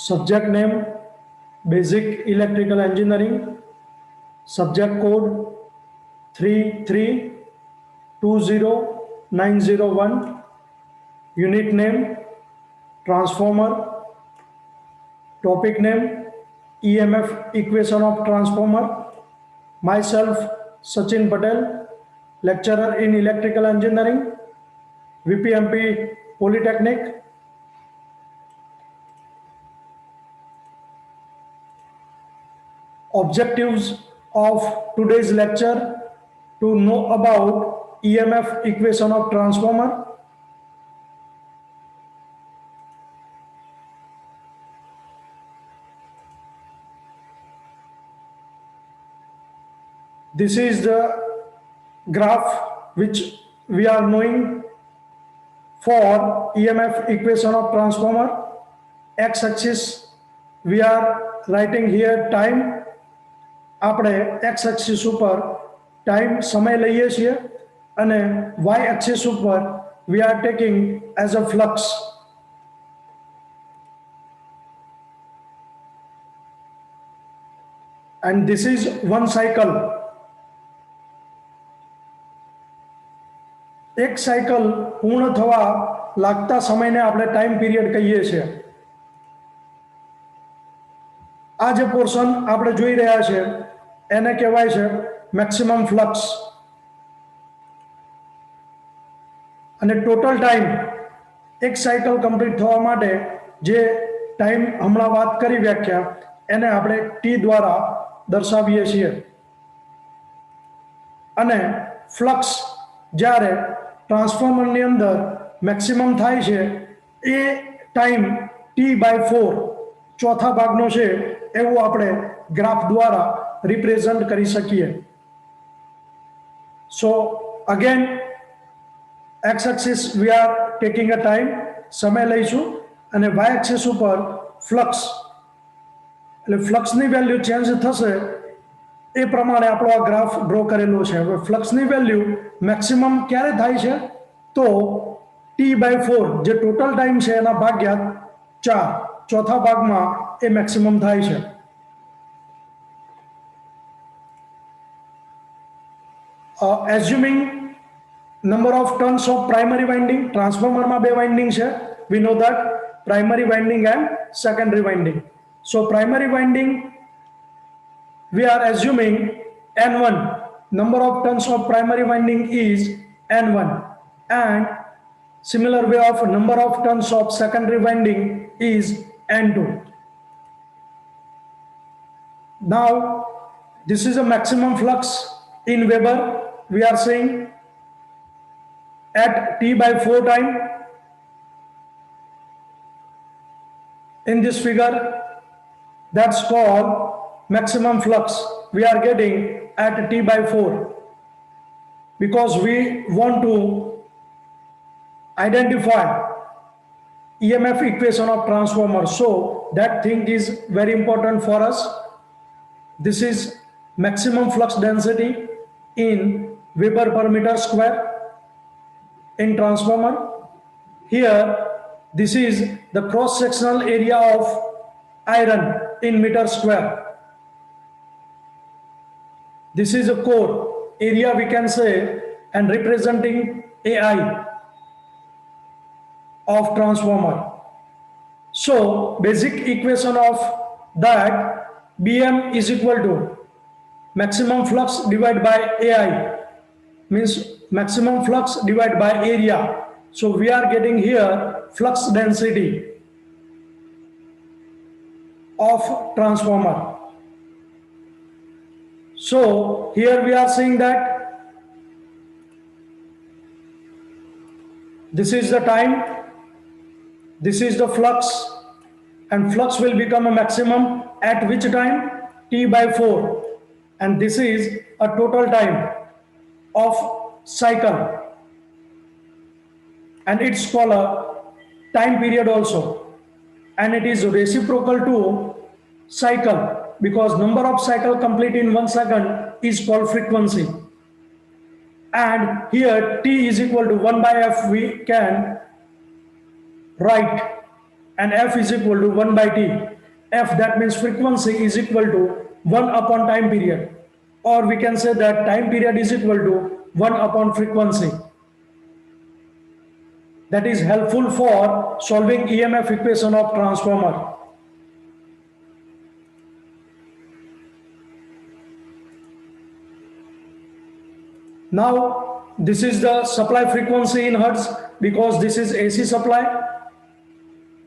subject name basic electrical engineering, subject code 3320901, unit name transformer, topic name EMF equation of transformer. Myself Sachin Patel, lecturer in electrical engineering, VPMP Polytechnic. Objectives of today's lecture: to know about EMF equation of transformer, this is the graph which we are knowing for EMF equation of transformer. X axis we are writing here time. આપણે x axis ઉપર time સમય લઈએ છીએ અને y axis ઉપર we are taking as a flux. And this is one cycle. એક cycle પૂર્ણ થવા લાગતા સમયને આપણે ટાઈમ પીરિયડ કહીએ છીએ. આ જે પોર્શન આપણે જોઈ રહ્યા છે એને કહેવાય છે મેક્સિમમ ફ્લક્સ. અને ટોટલ ટાઈમ એક સાયકલ કમ્પ્લીટ થવા માટે જે ટાઈમ હમણાં વાત કરી વ્યાખ્યા એને આપણે ટી દ્વારા દર્શાવીએ છીએ. અને ફ્લક્સ જ્યારે ટ્રાન્સફોર્મરની અંદર મેક્સિમમ થાય છે એ ટાઈમ T/4 ચોથા ભાગનો છે એવું આપણે ગ્રાફ દ્વારા રિપ્રેઝન્ટ કરી શકીએ. સો again x axis we are taking a time, સમય લઈશું, અને y axis ઉપર ફ્લક્સ, એટલે ફ્લક્સની વેલ્યુ ચેન્જ થશે એ પ્રમાણે આપણો આ ગ્રાફ ડ્રો કરેલો છે. હવે ફ્લક્સની વેલ્યુ મેક્સિમમ ક્યારે થાય છે તો T/4 જે ટોટલ ટાઈમ છે એના ભાગ્યા 4 ચોથા ભાગમાં એ મેક્સિમમ થાય છે. Assuming number of turns of primary winding, transformer માં બે વાઇન્ડિંગ છે. We know that primary winding and secondary winding. So primary winding we are assuming N1, number of turns of primary winding is N1, and similar way of number of turns of secondary winding is N2. Now this is a maximum flux in Weber. We are saying at T/4 time. In this figure, that's called maximum flux we are getting at T/4, because we want to identify EMF equation of transformer. So that thing is very important for us. This is maximum flux density in Weber per meter square in transformer. Here this is the cross sectional area of iron in meter square. This is a core area we can say, and representing AI of transformer. So basic equation of that BM is equal to maximum flux divided by AI, means maximum flux divided by area. So we are getting here flux density of transformer. So here we are saying that this is the time, this is the flux, and flux will become a maximum at which time? T/4, and this is a total time of cycle, and it's called a time period also, and it is reciprocal to cycle, because number of cycle complete in 1 second is called frequency. And here T is equal to 1/f we can write and F is equal to 1 by T. F, that means frequency, is equal to 1 upon time period, or we can say that time period is equal to 1 upon frequency. That is helpful for solving EMF equation of transformer. Now this is the supply frequency in hertz, because this is AC supply.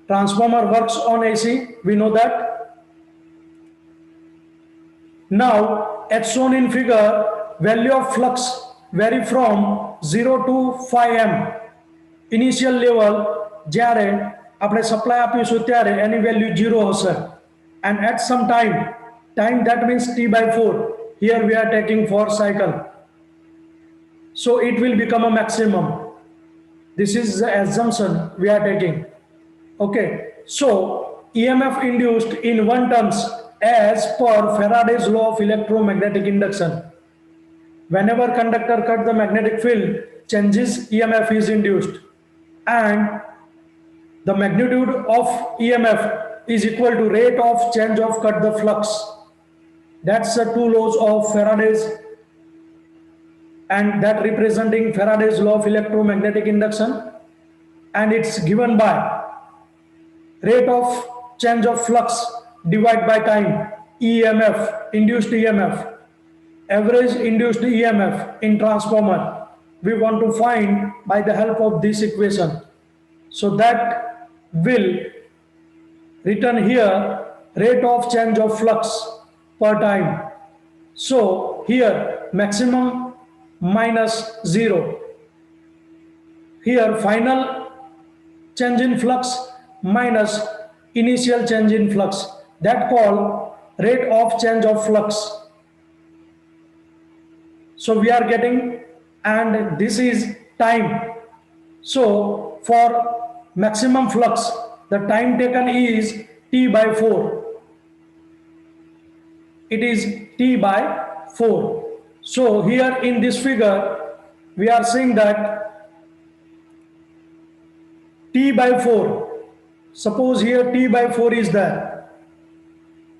Transformer works on AC, we know that. Now as shown in figure, value of flux vary from 0 to 5 A. Initial level જ્યારે આપણે supply આપીશું ત્યારે એની value 0 હશે, and at some time that means T by 4, here we are taking 4 cycle, so it will become a maximum. This is the assumption we are taking. Okay, so EMF induced in 1 turns as per Faraday's law of electromagnetic induction. Whenever conductor cut the magnetic field, changes EMF is induced, and the magnitude of EMF is equal to rate of change of cut the flux. That's the 2 laws of Faraday's, and that representing Faraday's law of electromagnetic induction, and it's given by rate of change of flux divided by time, EMF, induced EMF, average induced EMF in transformer. We want to find by the help of this equation. So that will written here rate of change of flux per time. So here maximum minus 0. Here final change in flux minus initial change in flux. That called rate of change of flux. So we are getting, and this is time. So for maximum flux, the time taken is T by 4. It is T by 4. So here in this figure, we are saying that T by 4. Suppose here T by 4 is there.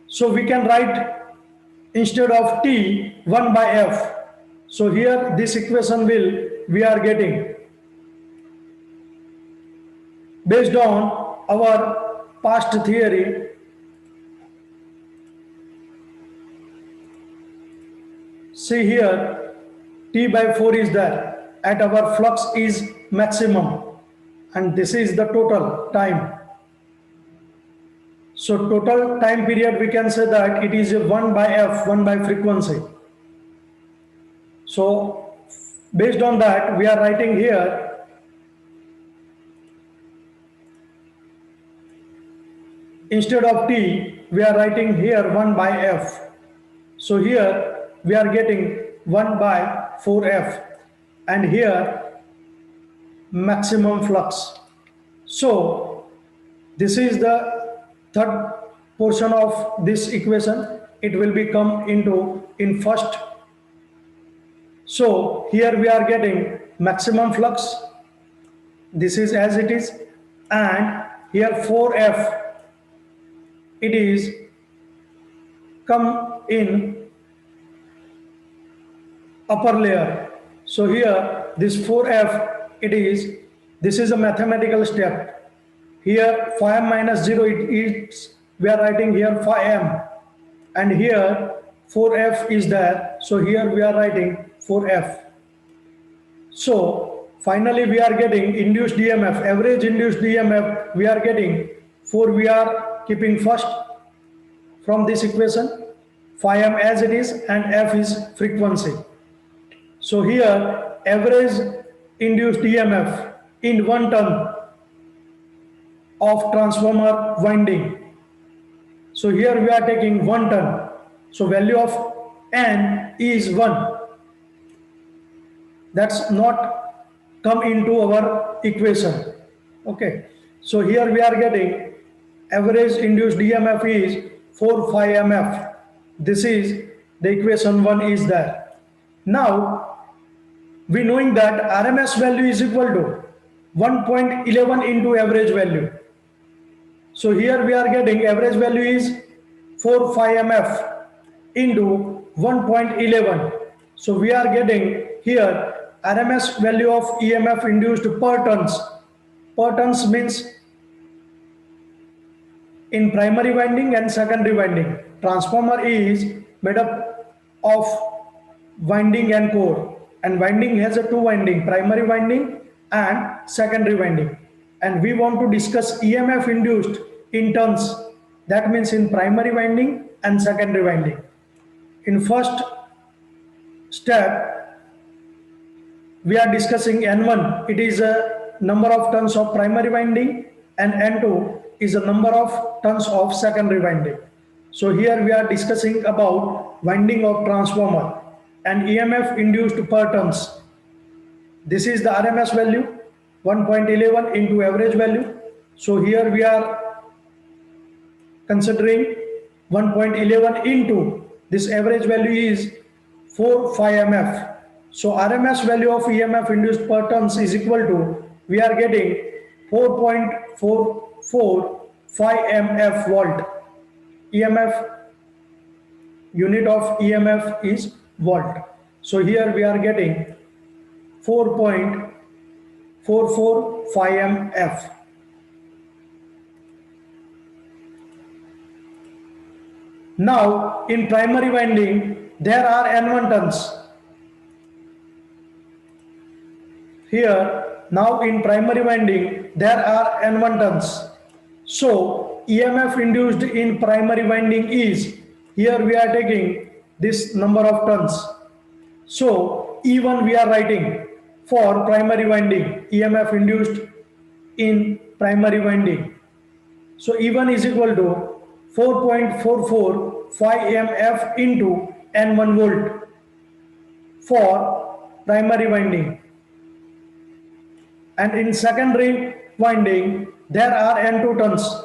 So we can write instead of T 1 by F. So here this equation we are getting based on our past theory. See here T by 4 is there, at our flux is maximum, and this is the total time. So total time period, we can say that it is 1 by F, 1 by frequency. So based on that, we are writing here instead of T, we are writing here 1 by F. So here we are getting 1 by 4F, and here maximum flux. So this is the third portion of this equation. It will be come into in first. So here we are getting maximum flux, this is as it is, and here 4F, it is come in upper layer. So here this 4F, this is a mathematical step. Here 5m minus 0, we are writing here 5m, and here 4F is there, so here we are writing 4F. So finally we are getting induced EMF, average induced EMF, we are getting 4, we are keeping first from this equation, 5m as it is, and F is frequency. So here average induced EMF in 1 turn of transformer winding. So here we are taking 1 turn. So value of N is 1. That's not come into our equation. Okay. So here we are getting average induced EMF is 4,5mF. This is the equation 1 is there. Now we knowing that RMS value is equal to 1.11 into average value. So here we are getting average value is 4,5 mF into 1.11. So we are getting here RMS value of EMF induced per turns. Per turns means in primary winding and secondary winding. Transformer is made up of winding and core, and winding has a two winding, primary winding and secondary winding, and we want to discuss EMF induced in turns, that means in primary winding and secondary winding. In first step we are discussing N1, it is a number of turns of primary winding, and N2 is a number of turns of secondary winding. So here we are discussing about winding of transformer and EMF induced per turns. This is the RMS value 1.11 into average value. So here we are considering 1.11 into this average value is 4,5 mF. So RMS value of EMF induced per turns is equal to, we are getting 4.445 mF volt. EMF, unit of EMF is volt. So here we are getting 4.445 mF. Now in primary winding there are N1 turns. Here now in primary winding there are N1 turns. So EMF induced in primary winding is, here we are taking this number of turns. So E1 we are writing for primary winding, EMF induced in primary winding. So E1 is equal to 4.445 mF into N1 volt for primary winding. And in secondary winding there are N2 turns.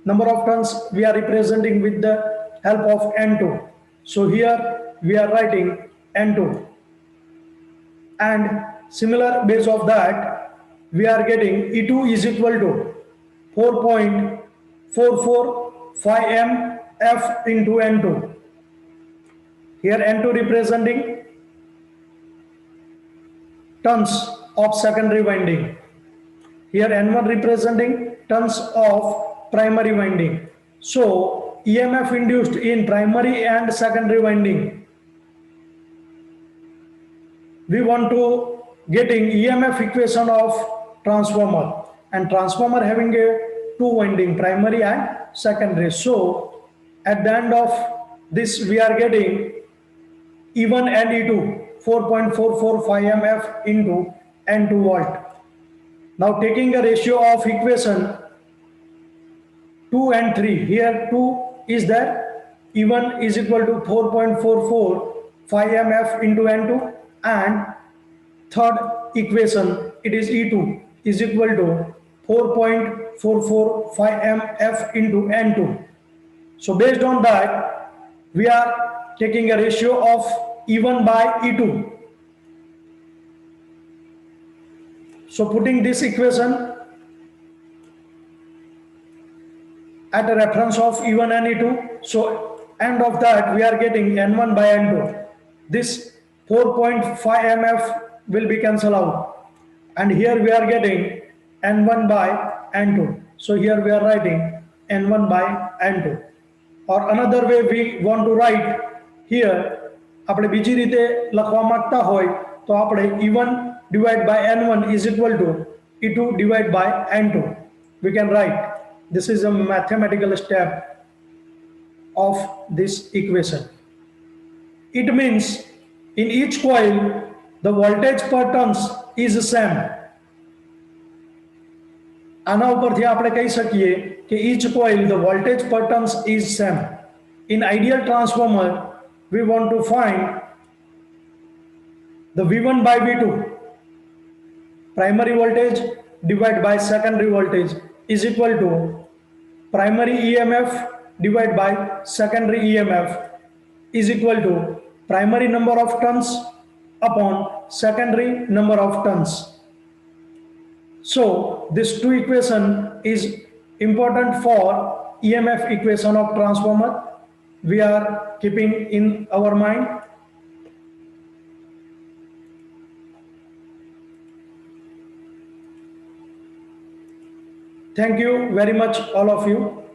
Number of turns we are representing with the help of N2. So here we are writing N2, and similar base of that we are getting E2 is equal to 4.445 mF into N2. Here N2 representing turns of secondary winding. Here N1 representing turns of primary winding. So EMF induced in primary and secondary winding, we want to getting EMF equation of transformer, and transformer having a two winding, primary and secondary. So at the end of this we are getting E1 and E2 4.445 mF into N2 volt. Now taking a ratio of equation 2 and 3, here 2 is that E1 is equal to 4.445 mF into N2, and third equation it is E2 is equal to 4.445 mF into N2. So based on that we are taking a ratio of E1 by E2. So putting this equation at a reference of E1 and E2, so end of that we are getting N1 by N2. This 4.5 mF will be cancelled out, and here we are getting N1 by N2. So here we are writing N1 by N2. Or another way we want to write here, આપણે બીજી રીતે લખવા માંગતા હોય તો આપણે E1 divided by N1 is equal to E2 divided by N2. We can write, this is a mathematical step of this equation. It means in each coil the voltage per turns is the same. આના ઉપરથી આપણે કહી શકીએ કે each coil the voltage per turns is same. In ideal transformer we want to find the V1 by V2, primary voltage divided by secondary voltage is equal to primary EMF divided by secondary EMF is equal to primary number of turns upon secondary number of turns. So this two equation is important for EMF equation of transformer we are keeping in our mind. Thank you very much all of you.